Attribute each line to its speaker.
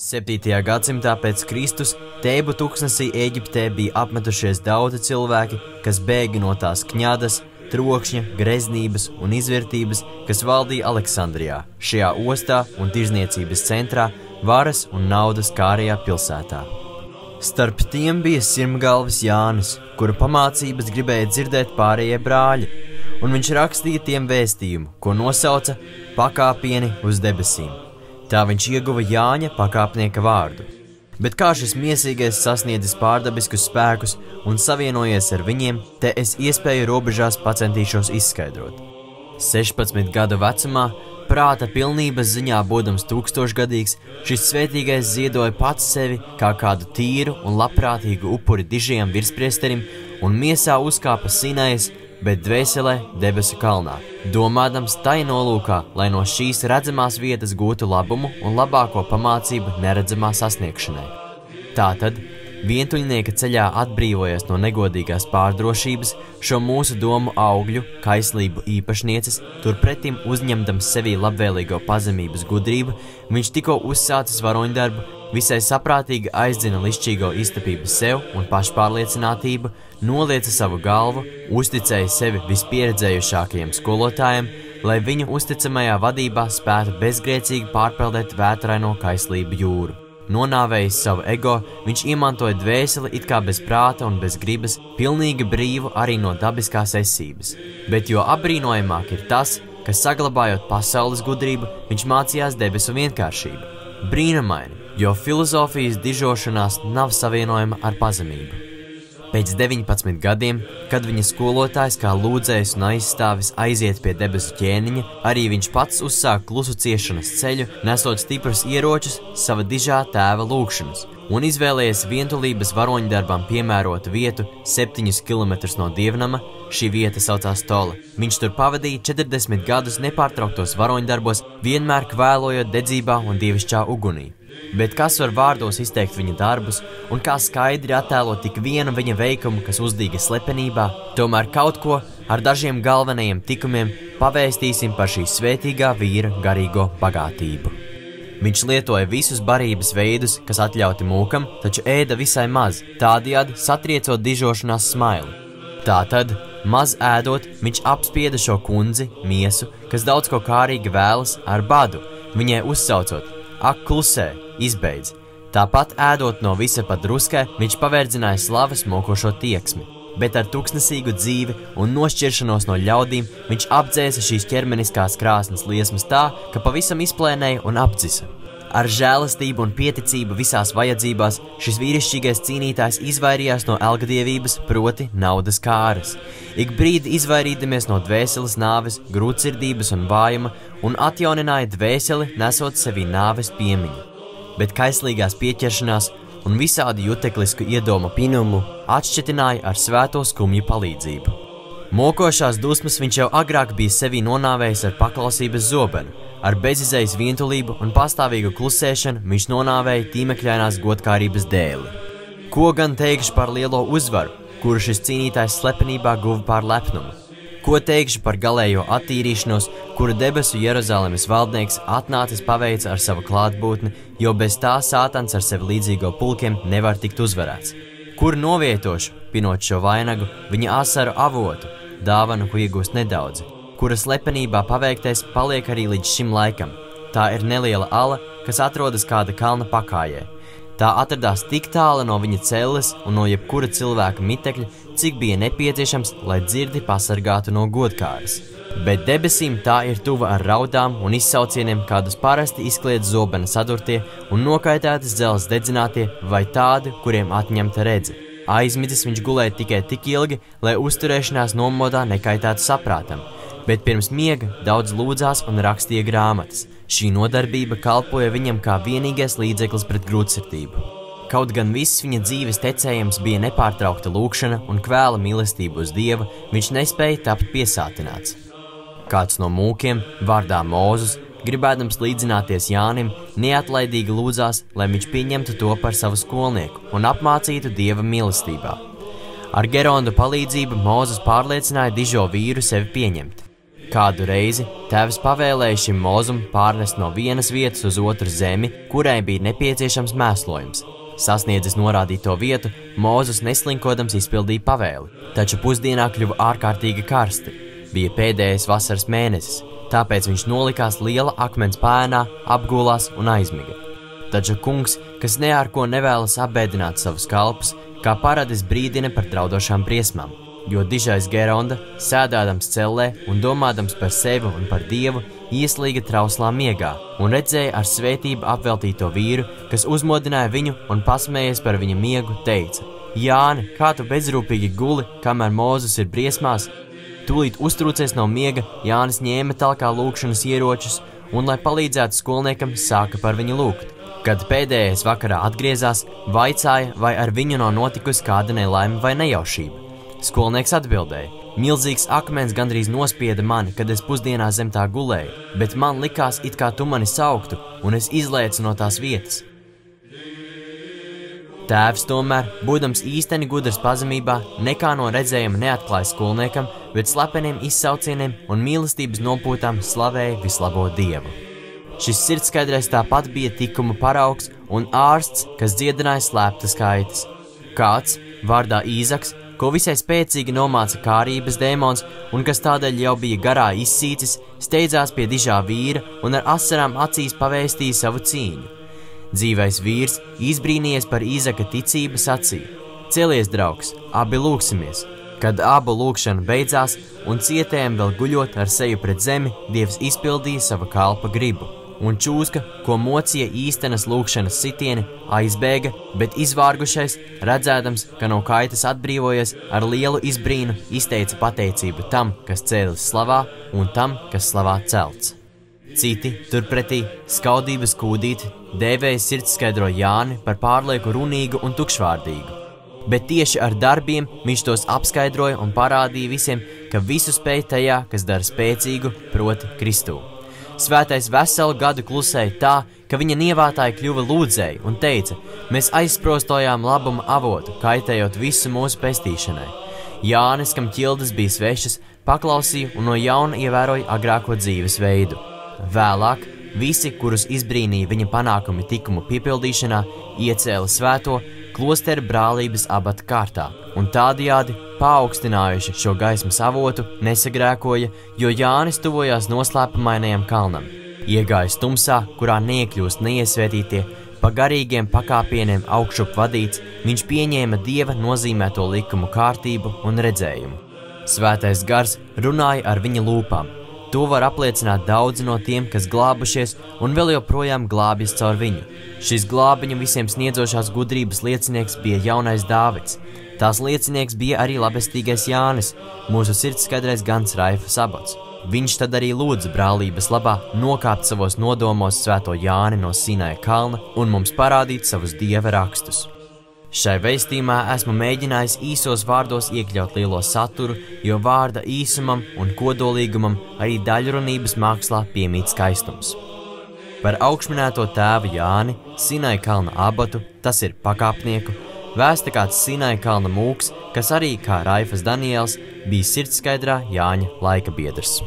Speaker 1: 7. gadsimtā pēc Kristus Tēbu tuksnesī Ēģiptē bija apmetušies daudzi cilvēki, kas bēga no tās kņadas, trokšņa, greznības un izvērtības, kas valdīja Aleksandrijā, šajā ostā un tirzniecības centrā, varas un naudas kārajā pilsētā. Starp tiem bija sirmgalvis Jānis, kura pamācības gribēja dzirdēt pārējie brāļi, un viņš rakstīja tiem vēstījumu, ko nosauca pakāpieni uz debesīm. Tā viņš ieguva Jāņa pakāpnieka vārdu. Bet kā šis miesīgais sasniedzis pārdabiskus spēkus un savienojies ar viņiem, te es iespēju robežās pacentīšos izskaidrot. 16 gadu vecumā, prāta pilnības ziņā būdams 1000-gadīgs, šis svētīgais ziedoja pats sevi kā kādu tīru un labprātīgu upuri dižajam virspriesterim un miesā uzkāpa Sinajas, bet dvēselē debesu kalnā, domādams tai nolūkā, lai no šīs redzamās vietas gūtu labumu un labāko pamācību neredzamā sasniegšanai. Tātad, vientuļnieka ceļā atbrīvojies no negodīgās pārdrošības, šo mūsu domu augļu, kaislību īpašnieces, turpretim uzņemdams sevī labvēlīgo pazemības gudrību, viņš tikko uzsācis varoņdarbu, visai saprātīgi aizdzina lišķīgo iztapību sev un pašpārliecinātību, nolieca savu galvu, uzticēja sevi vispieredzējušākajiem skolotājiem, lai viņu uzticamajā vadībā spētu bezgrēcīgi pārpeldēt vētraino kaislību jūru. Nonāvējis savu ego, viņš iemantoja dvēseli it kā bez prāta un bez gribas, pilnīgi brīvu arī no dabiskās esības. Bet jo apbrīnojamāk ir tas, ka saglabājot pasaules gudrību, viņš mācījās debesu vienkāršību. Brīnumaini, jo filozofijas dižošanās nav savienojama ar pazemību. Pēc 19 gadiem, kad viņa skolotājs kā lūdzējs un aizstāvis aiziet pie debesu ķēniņa, arī viņš pats uzsāk klusu ciešanas ceļu, nesot stiprus ieročus sava dižā tēva lūgšanas, un izvēlējies vientulības varoņdarbam piemērotu vietu 7 kilometrus no dievnama, šī vieta saucās Tola. Viņš tur pavadīja 40 gadus nepārtrauktos varoņdarbos, vienmēr kvēlojot dedzībā un dievišķā ugunī. Bet kas var vārdos izteikt viņa darbus, un kā skaidri attēlot tik vienu viņa veikumu, kas uzdīga slepenībā, tomēr kaut ko ar dažiem galvenajiem tikumiem pavēstīsim par šī svētīgā vīra garīgo bagātību. Viņš lietoja visus barības veidus, kas atļauti mūkam, taču ēda visai maz, tādējādi satriecot dižošanās smailu. Tātad, maz ēdot, viņš apspieda šo kundzi, miesu, kas daudz ko kārīgi vēlas, ar badu, viņai uzsaucot: ak, klusē, izbeidz. Tāpat ēdot no visa pa druskai, viņš pavērdzināja slavas mokošo tieksmi. Bet ar tuksnesīgu dzīvi un nošķiršanos no ļaudīm viņš apdzēsa šīs ķermeniskās krāsnes liesmas tā, ka pavisam izplēnēja un apdzisa. Ar žēlastību un pieticību visās vajadzībās šis vīrišķīgais cīnītājs izvairījās no elgdievības, proti naudas kāras. Ik brīdi izvairīdamies no dvēseles nāves, grūtsirdības un vājuma un atjaunināja dvēseli, nesot sevī nāves piemiņu. Bet kaislīgās pieķeršanās un visādi juteklisku iedomu pinumu atšķetināja ar svēto skumju palīdzību. Mokošās dusmas viņš jau agrāk bija sevī nonāvējis ar paklausības zobenu. Ar bezizējas vientulību un pastāvīgu klusēšanu viņš nonāvēja tīmekļainās godkārības dēli. Ko gan teikšu par lielo uzvaru, kuru šis cīnītājs slepenībā guva pār lepnumu? Ko teikšu par galējo attīrīšanos, kuru debesu Jeruzalemes valdnieks atnācis paveica ar savu klātbūtni, jo bez tā sātans ar sevi līdzīgo pulkiem nevar tikt uzvarēts? Kur novietošu, pinot šo vainagu, viņa asaru avotu, dāvanu, ko iegūst nedaudzi, kura slepenībā paveiktais paliek arī līdz šim laikam? Tā ir neliela ala, kas atrodas kāda kalna pakājē. Tā atradās tik tāla no viņa celles un no jebkura cilvēka mitekļa, cik bija nepieciešams, lai dzirdi pasargātu no godkāras. Bet debesīm tā ir tuva ar raudām un izsaucieniem, kādus parasti izkliedz zobena sadurtie un nokaitētas dzelzs dedzinātie vai tādi, kuriem atņemta redze. Aizmidzis viņš gulēja tikai tik ilgi, lai uzturēšanās nomodā nekaitētu saprātam, bet pirms miega daudz lūdzās un rakstīja grāmatas. Šī nodarbība kalpoja viņam kā vienīgais līdzeklis pret grūtsirdību. Kaut gan viss viņa dzīves tecējums bija nepārtraukta lūkšana un kvēla mīlestību uz Dievu, viņš nespēja tapt piesātināts. Kāds no mūkiem, vārdā Mozus, gribēdams līdzināties Jānim, neatlaidīgi lūdzās, lai viņš pieņemtu to par savu skolnieku un apmācītu Dieva mīlestībā. Ar Gerondu palīdzību Mozus pārliecināja dižo vīru sevi pieņemt. Kādu reizi tēvs pavēlēja šim Mozum pārnest no vienas vietas uz otru zemi, kurai bija nepieciešams mēslojums. Sasniedzis norādīto vietu, Mozus neslinkodams izpildīja pavēli, taču pusdienā kļuva ārkārtīgi karsti. Bija pēdējais vasaras mēnesis, tāpēc viņš nolikās liela akmens pēnā, apgulās un aizmiga. Taču kungs, kas ne ar ko nevēlas apbēdināt savus kalpus, kā paradis brīdina par draudošām briesmām, jo dižais Geronda, sēdādams cellē un domādams par sevi un par Dievu, ieslīga trauslā miegā un redzēja ar svētību apveltīto vīru, kas uzmodināja viņu un pasmējies par viņa miegu, teica: Jāni, kā tu bezrūpīgi guli, kamēr Mozus ir briesmās? Tūlīt uztrūcies no miega, Jānis ņēma talkā lūkšanas ieročus un, lai palīdzētu skolniekam, sāka par viņu lūgt. Kad pēdējais vakarā atgriezās, vaicāja, vai ar viņu nav notikusi kāda nelaime vai nejaušība. Skolnieks atbildēja: Milzīgs akmens gandrīz nospieda mani, kad es pusdienā zem tā gulēju, bet man likās, it kā tu mani sauktu, un es izlēcu no tās vietas. Tēvs tomēr, būdams īsteni gudrs pazemībā, nekā no redzējuma neatklāja skolniekam, bet slepeniem izsaucieniem un mīlestības nopūtām slavēja vislabo Dievu. Šis sirdskaidrais tāpat bija tikuma paraugs un ārsts, kas dziedināja slēptas kaitas. Kāds, vārdā Īzaks, ko visai spēcīgi nomāca kārības dēmons un kas tādēļ jau bija garā izsīcis, steidzās pie dižā vīra un ar asarām acīs pavēstīja savu cīņu. Dzīvais vīrs, izbrīnījies par Īzaka ticību, sacīja: Celies, draugs, abi lūksimies. Kad abu lūkšana beidzās un cietējiem vēl guļot ar seju pret zemi, Dievs izpildīja sava kalpa gribu. Un čūska, ko mocīja īstenas lūkšanas sitieni, aizbēga, bet izvārgušais, redzēdams, ka no kaitas atbrīvojies, ar lielu izbrīnu izteica pateicību tam, kas cēlis slavā, un tam, kas slavā celts. Citi, turpretī, skaudības kūdīti, dēvēja sirdskaidro Jāni par pārlieku runīgu un tukšvārdīgu. Bet tieši ar darbiem viņš tos apskaidroja un parādīja visiem, ka visu spēj tajā, kas dara spēcīgu, proti Kristū. Svētais veselu gadu klusēja tā, ka viņa nievātāji kļuva lūdzēji un teica: Mēs aizsprostojām labuma avotu, kaitējot visu mūsu pestīšanai. Jānis, kam ķildes bija svešas, paklausīja un no jauna ievēroja agrāko dzīves veidu. Vēlāk visi, kurus izbrīnīja viņa panākumi tikumu piepildīšanā, iecēla svēto klostera brālības abata kārtā, un tādējādi paaugstinājuši šo gaismas avotu, nesagrēkoja, jo Jānis tuvojās noslēpumainajam kalnam. Iegājis tumsā, kurā neiekļūst neiesvētītie, pa garīgiem pakāpieniem augšup vadīts, viņš pieņēma Dieva nozīmēto likumu kārtību un redzējumu. Svētais gars runāja ar viņa lūpām. To var apliecināt daudzi no tiem, kas glābušies un vēl joprojām glābjas caur viņu. Šis glābiņu visiem sniedzošās gudrības liecinieks bija jaunais Dāvids. Tās liecinieks bija arī labestīgais Jānis, mūsu sirdskaidrais gans Raifa Sabots. Viņš tad arī lūdza brālības labā nokāpt savos nodomos svēto Jāni no Sinaja kalna un mums parādīt savus Dieva rakstus. Šai veistījumā esmu mēģinājis īsos vārdos iekļaut lielo saturu, jo vārda īsumam un kodolīgumam arī daļrunības mākslā piemīt skaistums. Par augšminēto tēvu Jāni, Sinaja kalna abatu, tas ir pakāpnieku, vēsta kāds Sinaja kalna mūks, kas arī, kā Raifas Daniels, bija sirdskaidrā Jāņa laika biedrs.